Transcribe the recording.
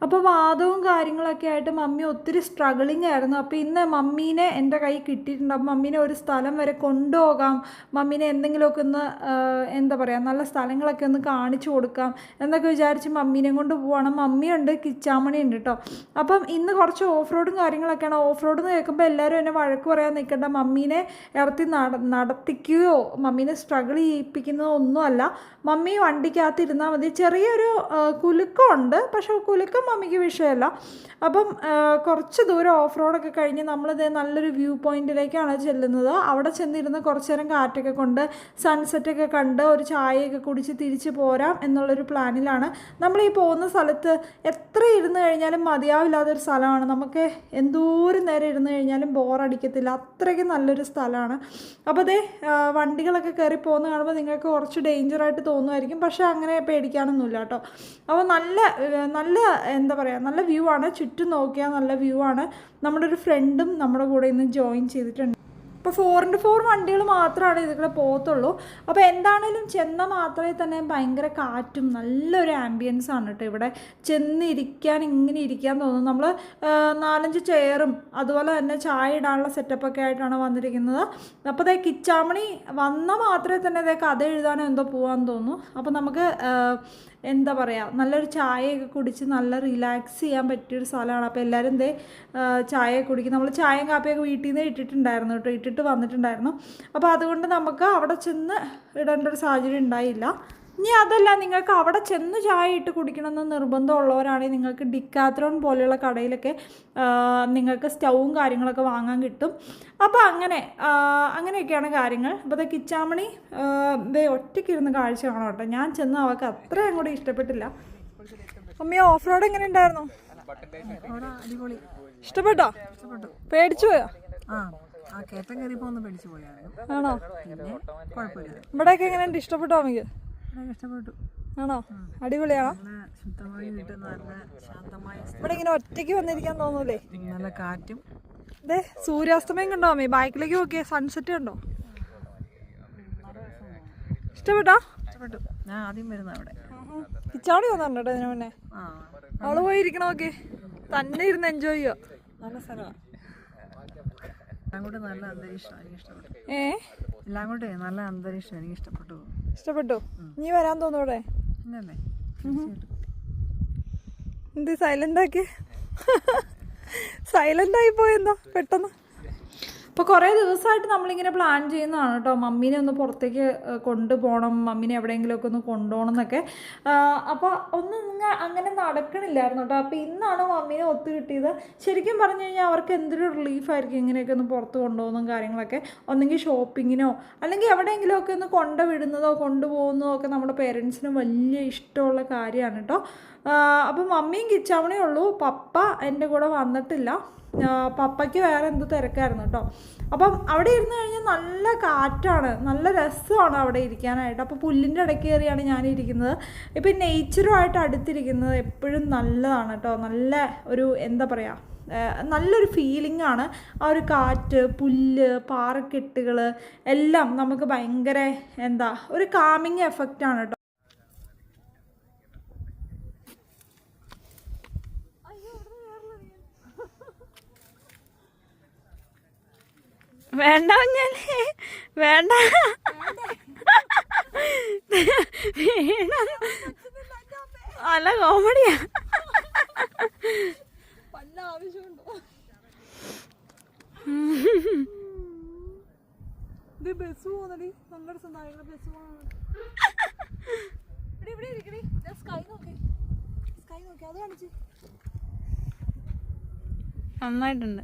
അപ്പോൾ വാദവും കാര്യങ്ങളൊക്കെ ആയിട്ട് മമ്മി ഒത്തിരി സ്ട്രഗിളിങ് ആയിരുന്നു. അപ്പോൾ ഇന്ന് മമ്മീനെ എൻ്റെ കൈ കിട്ടിയിട്ടുണ്ട്. അപ്പോൾ മമ്മീനെ ഒരു സ്ഥലം വരെ കൊണ്ടുപോകാം, മമ്മീനെ എന്തെങ്കിലുമൊക്കെ ഒന്ന് എന്താ പറയുക നല്ല സ്ഥലങ്ങളൊക്കെ ഒന്ന് കാണിച്ചു കൊടുക്കാം എന്നൊക്കെ വിചാരിച്ച് മമ്മീനെ കൊണ്ട് പോവാണ്. മമ്മിയുണ്ട്, കിച്ചാമണി ഉണ്ട് കേട്ടോ. അപ്പം ഇന്ന് കുറച്ച് ഓഫ് റോഡും കാര്യങ്ങളൊക്കെയാണ്. ഓഫ് റോഡ് എന്ന് കേൾക്കുമ്പോൾ എല്ലാവരും എന്നെ വഴക്ക് പറയാൻ നിൽക്കേണ്ട, മമ്മീനെ ഇറത്തി നടത്തിക്കുകയോ മമ്മീനെ സ്ട്രഗിൾ ചെയ്യിപ്പിക്കുന്നതോ ഒന്നുമല്ല. മമ്മി വണ്ടിക്കകത്ത് ഇരുന്നാൽ മതി. ചെറിയൊരു കുലുക്കമുണ്ട്, പക്ഷേ കുലുക്കം മമ്മിക്ക് വിഷയമല്ല. അപ്പം കുറച്ച് ദൂരം ഓഫ് റോഡൊക്കെ കഴിഞ്ഞ് നമ്മളിത് നല്ലൊരു വ്യൂ പോയിന്റിലേക്കാണ് ചെല്ലുന്നത്. അവിടെ ചെന്നിരുന്ന് കുറച്ച് നേരം കാറ്റൊക്കെ കൊണ്ട് സൺസെറ്റൊക്കെ കണ്ട് ഒരു ചായയൊക്കെ കുടിച്ച് തിരിച്ച് പോരാം എന്നുള്ളൊരു പ്ലാനിലാണ്. നമ്മൾ ഈ പോകുന്ന സ്ഥലത്ത് എത്ര ഇരുന്ന് കഴിഞ്ഞാലും മതിയാവില്ലാത്തൊരു സ്ഥലമാണ്. നമുക്ക് എന്തോരം നേരം ഇരുന്ന് കഴിഞ്ഞാലും ബോറടിക്കത്തില്ല, അത്രയ്ക്ക് നല്ലൊരു സ്ഥലമാണ്. അപ്പോൾ അതേ വണ്ടികളൊക്കെ കയറി പോകുന്ന കാണുമ്പോൾ നിങ്ങൾക്ക് കുറച്ച് ഡേഞ്ചറായിട്ട് തോന്നുമായിരിക്കും, പക്ഷേ അങ്ങനെ പേടിക്കാനൊന്നുമില്ല കേട്ടോ. അപ്പോൾ നല്ല എന്താ പറയുക നല്ല വ്യൂ ആണ്. ചുറ്റും നോക്കിയാൽ നല്ല വ്യൂ ആണ്. നമ്മുടെ ഒരു ഫ്രണ്ടും നമ്മുടെ കൂടെ ഇന്ന് ജോയിൻ ചെയ്തിട്ടുണ്ട്. ഇപ്പോൾ 4x4 വണ്ടികൾ മാത്രമാണ് ഇതിലൂടെ പോകത്തുള്ളൂ. അപ്പോൾ എന്താണേലും ചെന്ന മാത്രമേ തന്നെ ഭയങ്കര കാറ്റും നല്ലൊരു ആംബിയൻസ് ആണ് കേട്ടോ. ഇവിടെ ചെന്നിരിക്കാൻ ഇങ്ങനെ ഇരിക്കാൻ തോന്നും. നമ്മൾ 4-5 ചെയറും അതുപോലെ തന്നെ ചായ ഇടാനുള്ള സെറ്റപ്പൊക്കെ ആയിട്ടാണ് വന്നിരിക്കുന്നത്. അപ്പോൾ അതേ കിച്ചാമണി വന്ന മാത്രമേ തന്നെ അതേ കഥ എഴുതാനോ എന്തോ പോകാൻ തോന്നുന്നു. അപ്പോൾ നമുക്ക് എന്താ പറയുക നല്ലൊരു ചായയൊക്കെ കുടിച്ച് നല്ല റിലാക്സ് ചെയ്യാൻ പറ്റിയൊരു സ്ഥലമാണ്. അപ്പോൾ എല്ലാവരും എന്തേ ചായ കുടിക്കും. നമ്മൾ ചായയും കാപ്പിയൊക്കെ വീട്ടിൽ നിന്ന് ഇട്ടിട്ടുണ്ടായിരുന്നു കേട്ടോ, ഇട്ടിട്ട് വന്നിട്ടുണ്ടായിരുന്നു. അപ്പോൾ അതുകൊണ്ട് നമുക്ക് അവിടെ ചെന്ന് ഇടേണ്ട ഒരു സാഹചര്യം ഉണ്ടായില്ല. ഇനി അതല്ല, നിങ്ങൾക്ക് അവിടെ ചെന്ന് ചായ ഇട്ട് കുടിക്കണമെന്ന് നിർബന്ധമുള്ളവരാണെങ്കിൽ നിങ്ങൾക്ക് ഡിക്കാത്രോൺ പോലെയുള്ള കടയിലൊക്കെ നിങ്ങൾക്ക് സ്റ്റൗവും കാര്യങ്ങളൊക്കെ വാങ്ങാൻ കിട്ടും. അപ്പോൾ അങ്ങനെയൊക്കെയാണ് കാര്യങ്ങൾ. അപ്പോൾ കിച്ചാമണി ഒറ്റയ്ക്കിരുന്ന് കാഴ്ച കാണാം കേട്ടോ. ഞാൻ ചെന്ന് അവൾക്ക് അത്രയും കൂടി ഇഷ്ടപ്പെട്ടില്ല. അമ്മ ഓഫ് റോഡ് എങ്ങനെ ഉണ്ടായിരുന്നു? ഇഷ്ടപ്പെട്ടോ? പേടിച്ചു പോയോ? ആണോ? ഇവിടെയൊക്കെ എങ്ങനെയുണ്ട്? ഇഷ്ടപ്പെട്ടോ അമ്മയ്ക്ക്? ഇഷ്ടപ്പെട്ടു. ആണോ? അടിപൊളിയാണോ? ഇവിടെ ഇങ്ങനെ ഒറ്റയ്ക്ക് വന്നിരിക്കാൻ തോന്നൂലേ? നല്ല കാറ്റും. അതെ, സൂര്യാസ്തമയം കണ്ടോ അമ്മേ? ബാക്കിലേക്ക് നോക്കിയേ, സൺസെറ്റ് കണ്ടോ? ഇഷ്ടപ്പെട്ടോ? ഇഷ്ടപ്പെട്ടു. ഞാൻ ആദ്യം വരുന്ന അവിടെ കിച്ചാടി വന്നിട്ടുണ്ട് കേട്ടോ ഇതിനു മുന്നേ. അവള് പോയിരിക്കണ നോക്കി തന്നെ ഇരുന്ന് എൻജോയ് ചെയ്യോ. നല്ല സ്ഥലമാണ്. എല്ലാം കൂടെ നല്ല അന്തരീക്ഷം എനിക്ക് ഇഷ്ടപ്പെട്ടു. എല്ലാം കൂടെ നല്ല അന്തരീക്ഷം എനിക്ക് ഇഷ്ടപ്പെട്ടു. ഇഷ്ടപ്പെട്ടു? നീ വരാൻ തോന്നുന്നു ഇവിടെ? ഇല്ലല്ലേ? എന്ത് സൈലന്റ് ആക്കി? സൈലന്റ് ആയി പോയെന്തോ പെട്ടെന്ന്. അപ്പോൾ കുറേ ദിവസമായിട്ട് നമ്മളിങ്ങനെ പ്ലാൻ ചെയ്യുന്നതാണ് കേട്ടോ, മമ്മീനെ ഒന്ന് പുറത്തേക്ക് കൊണ്ടുപോകണം, മമ്മീനെ എവിടെയെങ്കിലുമൊക്കെ ഒന്ന് കൊണ്ടുപോകണം എന്നൊക്കെ. അപ്പോൾ ഒന്നും അങ്ങനെ നടക്കണില്ലായിരുന്നു കേട്ടോ. അപ്പോൾ ഇന്നാണ് മമ്മീനെ ഒത്തു കിട്ടിയത്. ശരിക്കും പറഞ്ഞു കഴിഞ്ഞാൽ അവർക്ക് എന്തൊരു റിലീഫായിരിക്കും ഇങ്ങനെയൊക്കെ ഒന്ന് പുറത്ത് കൊണ്ടുപോകുന്നതും കാര്യങ്ങളൊക്കെ. ഒന്നെങ്കിൽ ഷോപ്പിങ്ങിനോ അല്ലെങ്കിൽ എവിടെയെങ്കിലുമൊക്കെ ഒന്ന് കൊണ്ടുവിടുന്നതോ കൊണ്ടുപോകുന്നതോ ഒക്കെ നമ്മുടെ പേരൻസിന് വലിയ ഇഷ്ടമുള്ള കാര്യമാണ് കേട്ടോ. അപ്പോൾ മമ്മിയും കിച്ചാവണേ ഉള്ളൂ, പപ്പ എൻ്റെ കൂടെ വന്നിട്ടില്ല. പപ്പയ്ക്ക് വേറെ എന്തോ തിരക്കായിരുന്നു കേട്ടോ. അപ്പം അവിടെ ഇരുന്ന് കഴിഞ്ഞാൽ നല്ല കാറ്റാണ്, നല്ല രസമാണ് അവിടെ ഇരിക്കാനായിട്ട്. അപ്പോൾ പുല്ലിൻ്റെ ഇടയ്ക്ക് കയറിയാണ് ഞാനിരിക്കുന്നത്. ഇപ്പം നേച്ചറുമായിട്ട് അടുത്തിരിക്കുന്നത് എപ്പോഴും നല്ലതാണ് കേട്ടോ. നല്ല ഒരു എന്താ പറയുക നല്ലൊരു ഫീലിംഗ് ആണ്. ആ ഒരു കാറ്റ്, പുല്ല്, പാറക്കെട്ടുകൾ എല്ലാം നമുക്ക് ഭയങ്കര എന്താ ഒരു കാമിങ് എഫക്റ്റാണ് കേട്ടോ. വേണ്ട ഞാനേ വേണ്ട അല്ല കോമഡിയാ. വല്ല ആവശ്യമുണ്ടോ? ഇത് ബസ് പോകുന്നടി, നല്ല രസം. ബസ് പോകുന്നത് ഇവിടെ ഇരിക്കണേ. സ്കൈ നോക്കി അത് കാണിച്ച്. നന്നായിട്ടുണ്ട്.